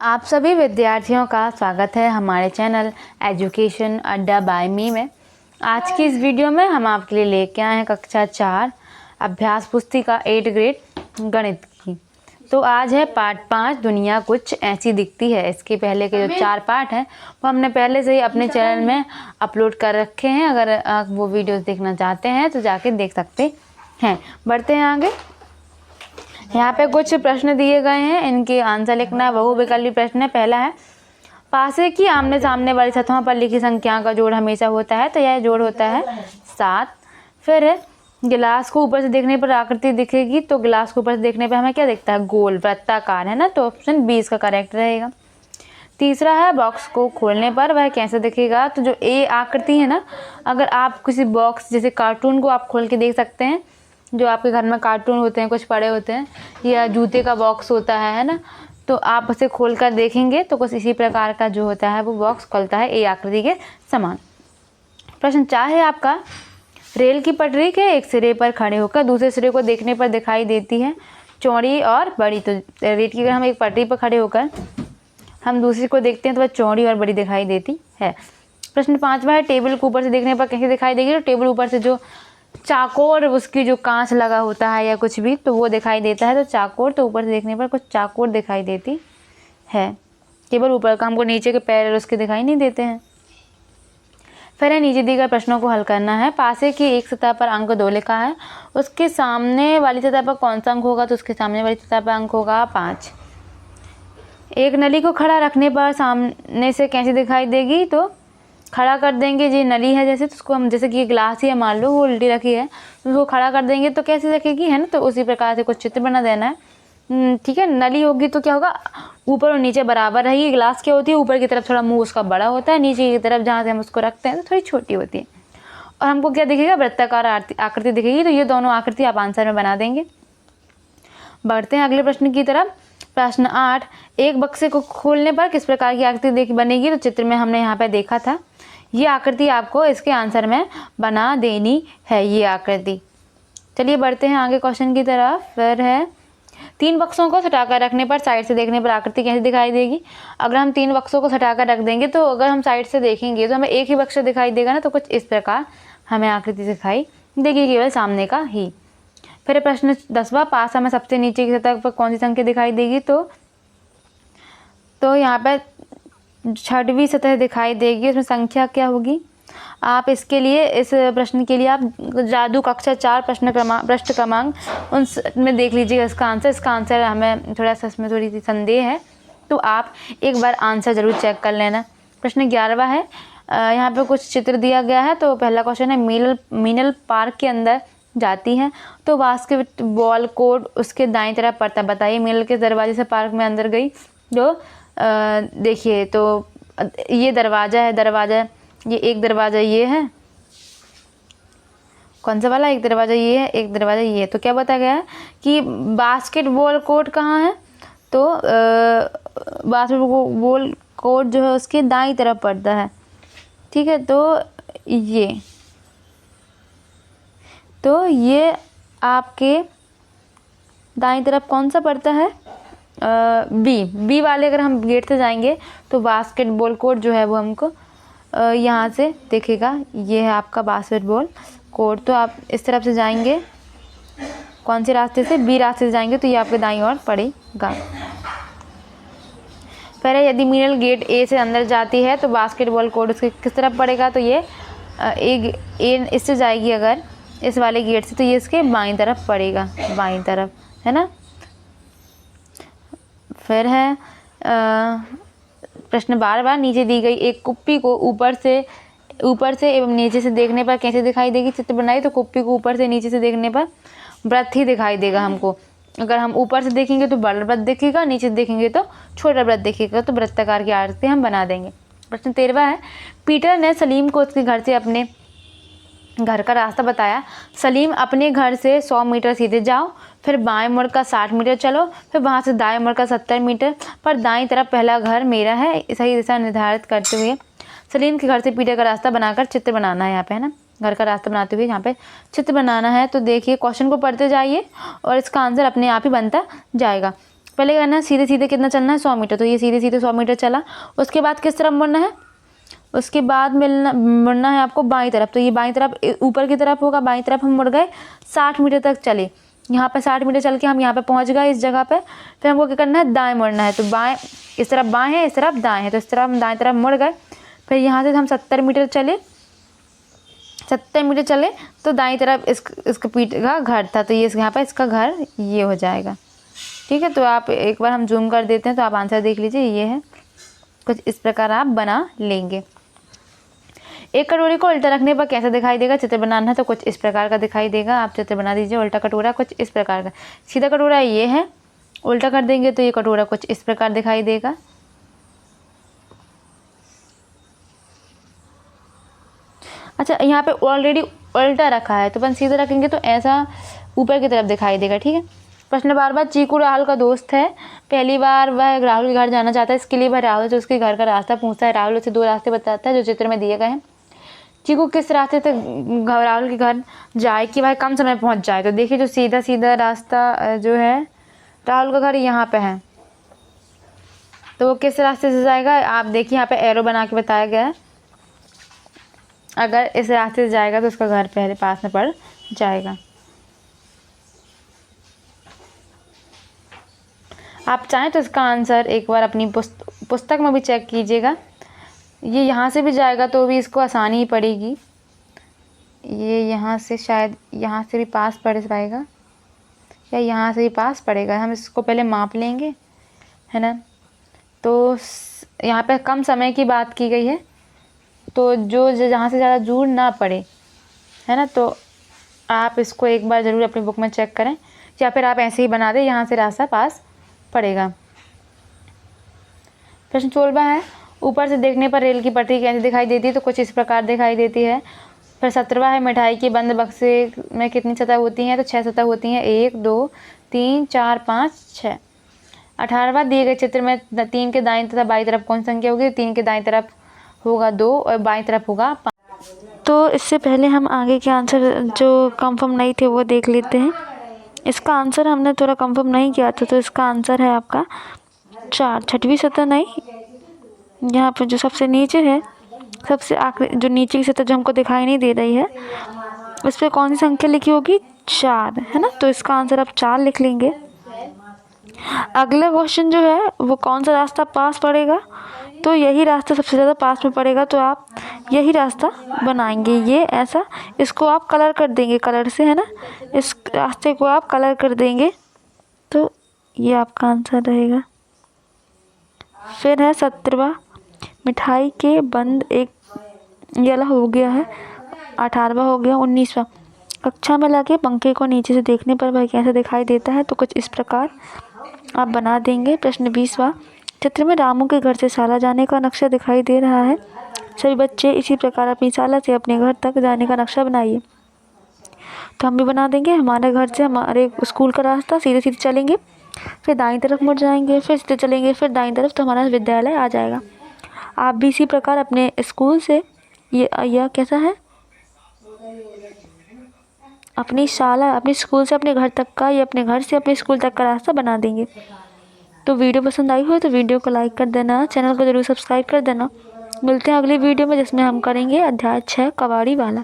आप सभी विद्यार्थियों का स्वागत है हमारे चैनल एजुकेशन अड्डा बाय मी में। आज की इस वीडियो में हम आपके लिए लेके आए हैं कक्षा 4 अभ्यास पुस्तिका 8 ग्रेड गणित की। तो आज है पार्ट 5 दुनिया कुछ ऐसी दिखती है। इसके पहले के जो 4 पार्ट हैं वो हमने पहले से ही अपने चैनल में अपलोड कर रखे हैं। अगर आप वो वीडियोस देखना चाहते हैं तो जाके देख सकते हैं। बढ़ते हैं आगे। यहाँ पे कुछ प्रश्न दिए गए हैं, इनके आंसर लिखना है। बहुविकल्पी प्रश्न है। पहला है, पासे की आमने सामने वाली सतहों पर लिखी संख्याओं का जोड़ हमेशा होता है, तो यह जोड़ होता है 7। फिर है, गिलास को ऊपर से देखने पर आकृति दिखेगी, तो गिलास को ऊपर से देखने पर हमें क्या दिखता है? गोल वृत्ताकार, है ना। तो ऑप्शन 20 का करेक्ट रहेगा। तीसरा है, बॉक्स को खोलने पर वह कैसे दिखेगा? तो जो ए आकृति है ना, अगर आप किसी बॉक्स जैसे कार्टून को आप खोल के देख सकते हैं, जो आपके घर में कार्टून होते हैं कुछ पड़े होते हैं, या जूते का बॉक्स होता है ना, तो आप उसे खोल कर देखेंगे तो कुछ इसी प्रकार का जो होता है वो बॉक्स खुलता है ए आकृति के समान। प्रश्न 4 है आपका, रेल की पटरी के एक सिरे पर खड़े होकर दूसरे सिरे को देखने पर दिखाई देती है चौड़ी और बड़ी। तो रेल की अगर हम एक पटरी पर खड़े होकर हम दूसरी को देखते हैं तो वह चौड़ी और बड़ी दिखाई देती है। प्रश्न 5वां है, टेबल को ऊपर से देखने पर कैसे दिखाई देगी? तो टेबल ऊपर से जो चाकोर उसकी जो कांच लगा होता है या कुछ भी, तो वो दिखाई देता है। तो चाकोर, तो ऊपर से देखने पर कुछ चाकोर दिखाई देती है। केवल ऊपर का, हमको नीचे के पैर उसके दिखाई नहीं देते हैं। फिर है, नीचे दिए गए प्रश्नों को हल करना है। पासे की एक सतह पर अंक 2 लिखा है, उसके सामने वाली सतह पर कौन सा अंक होगा? तो उसके सामने वाली सतह पर अंक होगा 5। एक नली को खड़ा रखने पर सामने से कैसी दिखाई देगी? तो खड़ा कर देंगे, ये नली है जैसे, तो उसको हम, जैसे कि ये ग्लास ही है मान लो, वो उल्टी रखी है, तो उसको खड़ा कर देंगे तो कैसे दिखेगी, है ना। तो उसी प्रकार से कुछ चित्र बना देना है। ठीक है, नली होगी तो क्या होगा? ऊपर और नीचे बराबर रहेगी। ग्लास क्या होती है? ऊपर की तरफ थोड़ा मुंह उसका बड़ा होता है, नीचे की तरफ जहाँ से हम उसको रखते हैं तो थोड़ी छोटी होती है। और हमको क्या दिखेगा? वृत्ताकार आकृति दिखेगी। तो ये दोनों आकृति आप आंसर में बना देंगे। बढ़ते हैं अगले प्रश्न की तरफ। प्रश्न 8, एक बक्से को खोलने पर किस प्रकार की आकृति बनेगी? तो चित्र में हमने यहाँ पे देखा था, ये आकृति आपको इसके आंसर में बना देनी है, ये आकृति। चलिए बढ़ते हैं आगे क्वेश्चन की तरफ। फिर है, 3 बक्सों को सटाकर रखने पर साइड से देखने पर आकृति कैसे दिखाई देगी? अगर हम 3 बक्सों को सटाकर रख देंगे तो अगर हम साइड से देखेंगे तो हमें एक ही बक्सा दिखाई देगा ना, तो कुछ इस प्रकार हमें आकृति दिखाई देगी, केवल सामने का ही। फिर प्रश्न 10वां, पासा में सबसे नीचे की सतह पर कौन सी संख्या दिखाई देगी? तो यहाँ पर 6वीं सतह दिखाई देगी, उसमें संख्या क्या होगी? आप इसके लिए, इस प्रश्न के लिए आप जादू कक्षा 4 पृष्ठ क्रमांक में देख लीजिएगा इसका आंसर। इसका आंसर हमें थोड़ा सा इसमें थोड़ी सी संदेह है, तो आप एक बार आंसर ज़रूर चेक कर लेना। प्रश्न 11वां है, यहाँ पे कुछ चित्र दिया गया है। तो पहला क्वेश्चन है, मीनल पार्क के अंदर जाती है, तो बास्केटबॉल कोर्ट उसके दाईं तरफ पड़ता है। बताइए, मीनल के दरवाजे से पार्क में अंदर गई, जो देखिए, तो ये दरवाज़ा है, ये एक दरवाज़ा ये है, कौन सा वाला? एक दरवाज़ा ये है, एक दरवाज़ा ये है। तो क्या बताया गया है कि बास्केटबॉल कोर्ट कहाँ है? तो बास्केटबॉल कोर्ट जो है उसके दाईं तरफ पड़ता है। ठीक है, तो ये आपके दाईं तरफ कौन सा पड़ता है? बी वाले अगर हम गेट से जाएंगे तो बास्केटबॉल कोर्ट जो है वो हमको यहाँ से दिखेगा। ये है आपका बास्केटबॉल कोर्ट। तो आप इस तरफ से जाएंगे, कौन से रास्ते से? बी रास्ते से जाएंगे, तो ये आपके दाईं ओर पड़ेगा। फिर यदि मीनल गेट ए से अंदर जाती है तो बास्केटबॉल कोर्ट उसके किस तरफ पड़ेगा? तो ये ए इससे जाएगी अगर इस वाले गेट से, तो ये इसके बाईं तरफ पड़ेगा, बाईं तरफ, है ना। फिर है प्रश्न 12वां, नीचे दी गई एक कुप्पी को ऊपर से एवं नीचे से देखने पर कैसे दिखाई देगी? चित्र बनाइए। तो कुप्पी को ऊपर से नीचे से देखने पर वृत्त ही दिखाई देगा हमको। अगर हम ऊपर से देखेंगे तो बड़ा वृत्त दिखेगा, नीचे से देखेंगे तो छोटा वृत्त दिखेगा। तो वृत्ताकार की आकृति हम बना देंगे। प्रश्न 13वां है, पीटर ने सलीम को उसके घर से अपने घर का रास्ता बताया। सलीम, अपने घर से 100 मीटर सीधे जाओ, फिर बाएं मुड़ का 60 मीटर चलो, फिर वहाँ से दाएं मुड़ का 70 मीटर पर दाईं तरफ पहला घर मेरा है। सही दिशा निर्धारित करते हुए सलीम के घर से पीटर का रास्ता बनाकर चित्र बनाना है। यहाँ पे, है ना, घर का रास्ता बनाते हुए यहाँ पे चित्र बनाना है। तो देखिए, क्वेश्चन को पढ़ते जाइए और इसका आंसर अपने आप ही बनता जाएगा। पहले करना है सीधे सीधे कितना चलना है 100 मीटर, तो ये सीधे सीधे 100 मीटर चला। उसके बाद किस तरफ मुड़ना है, उसके बाद मुड़ना है आपको बाईं तरफ, तो ये बाईं तरफ ऊपर की तरफ होगा, बाईं तरफ हम मुड़ गए 60 मीटर तक चले। यहाँ पे 60 मीटर चल के हम यहाँ पे पहुँच गए इस जगह पे। फिर हमको क्या करना है, दाएं मुड़ना है, तो बाएं इस तरफ बाएं है, इस तरफ दाएं है, तो इस तरफ हम दाएं तरफ मुड़ गए। फिर यहाँ से हम 70 मीटर चले, 70 मीटर चले तो दाईं तरफ इसका पीठ का घर था, तो ये यहाँ पर इसका घर ये हो जाएगा। ठीक है, तो आप एक बार हम जूम कर देते हैं तो आप आंसर देख लीजिए, ये है। कुछ इस प्रकार आप बना लेंगे। एक कटोरी को उल्टा रखने पर कैसा दिखाई देगा, चित्र बनाना है तो कुछ इस प्रकार का दिखाई देगा। आप चित्र बना दीजिए। उल्टा कटोरा कुछ इस प्रकार का, सीधा कटोरा ये है, उल्टा कर देंगे तो ये कटोरा कुछ इस प्रकार दिखाई देगा। अच्छा, यहाँ पे ऑलरेडी उल्टा रखा है, तो अपन सीधा रखेंगे तो ऐसा ऊपर की तरफ दिखाई देगा। ठीक है। प्रश्न बार चीकू राहुल का दोस्त है। पहली बार वह राहुल के घर जाना चाहता है, इसके लिए वह राहुल से उसके घर का रास्ता पूछता है। राहुल उसे 2 रास्ते बताता है जो चित्र में दिए गए हैं। चीकू किस रास्ते से राहुल के घर जाए कि वह कम समय पहुंच जाए, तो देखिए जो सीधा सीधा रास्ता जो है राहुल का घर यहाँ पे है, तो वो किस रास्ते से जाएगा, आप देखिए यहाँ पे एरो बना के बताया गया है। अगर इस रास्ते से जाएगा तो उसका घर पहले पास में पड़ जाएगा। आप चाहें तो इसका आंसर एक बार अपनी पुस्तक में भी चेक कीजिएगा। ये यहाँ से भी जाएगा तो भी इसको आसानी ही पड़ेगी। ये यहाँ से शायद यहाँ से भी पास पड़ पाएगा या यहाँ से भी पास पड़ेगा। हम इसको पहले माप लेंगे, है ना। तो यहाँ पे कम समय की बात की गई है, तो जो जहाँ से ज़्यादा दूर ना पड़े, है ना। तो आप इसको एक बार ज़रूर अपनी बुक में चेक करें, या फिर आप ऐसे ही बना दें, यहाँ से रास्ता पास पड़ेगा। प्रश्न 16 है, ऊपर से देखने पर रेल की पटरी कैसे दिखाई देती है, तो कुछ इस प्रकार दिखाई देती है। फिर 17वां है, मिठाई के बंद बक्से में कितनी सतह होती हैं, तो 6 सतह होती हैं, 1 2 3 4 5 6। 18वां, दिए गए चित्र में 3 के दाईं तथा बाईं तरफ कौन संख्या होगी, 3 के दाईं तरफ होगा 2 और बाईं तरफ होगा 5। तो इससे पहले हम आगे के आंसर जो कंफर्म नहीं थे वो देख लेते हैं। इसका आंसर हमने थोड़ा कंफर्म नहीं किया था, तो इसका आंसर है आपका 4। 6वीं सतह नहीं, यहाँ पर जो सबसे नीचे है, सबसे आखिरी जो नीचे की सतह जो हमको दिखाई नहीं दे रही है, उस पर कौन सी संख्या लिखी होगी, 4, है ना। तो इसका आंसर आप 4 लिख लेंगे। अगला क्वेश्चन जो है वो कौन सा रास्ता पास पड़ेगा, तो यही रास्ता सबसे ज़्यादा पास में पड़ेगा, तो आप यही रास्ता बनाएंगे। ये ऐसा, इसको आप कलर कर देंगे कलर से, है ना। इस रास्ते को आप कलर कर देंगे, तो ये आपका आंसर रहेगा। फिर है 17वां, मिठाई के बंद एक, ये वाला हो गया है। 18वां हो गया। 19वां, कक्षा में लगे पंखे को नीचे से देखने पर वह कैसे दिखाई देता है, तो कुछ इस प्रकार आप बना देंगे। प्रश्न 20वां, चित्र में रामू के घर से शाला जाने का नक्शा दिखाई दे रहा है। सभी बच्चे इसी प्रकार अपनी शाला से अपने घर तक जाने का नक्शा बनाइए। तो हम भी बना देंगे। हमारे घर से हमारे स्कूल का रास्ता सीधे सीधे चलेंगे, फिर दाईं तरफ मुड़ जाएंगे, फिर सीधे चलेंगे, फिर दाईं तरफ, तो हमारा विद्यालय आ जाएगा। आप भी इसी प्रकार अपने स्कूल से यह कैसा है, अपनी शाला अपने स्कूल से अपने घर तक का, या अपने घर से अपने स्कूल तक का रास्ता बना देंगे। तो वीडियो पसंद आई हो तो वीडियो को लाइक कर देना, चैनल को ज़रूर सब्सक्राइब कर देना। मिलते हैं अगली वीडियो में, जिसमें हम करेंगे अध्याय 6 कबाड़ी वाला।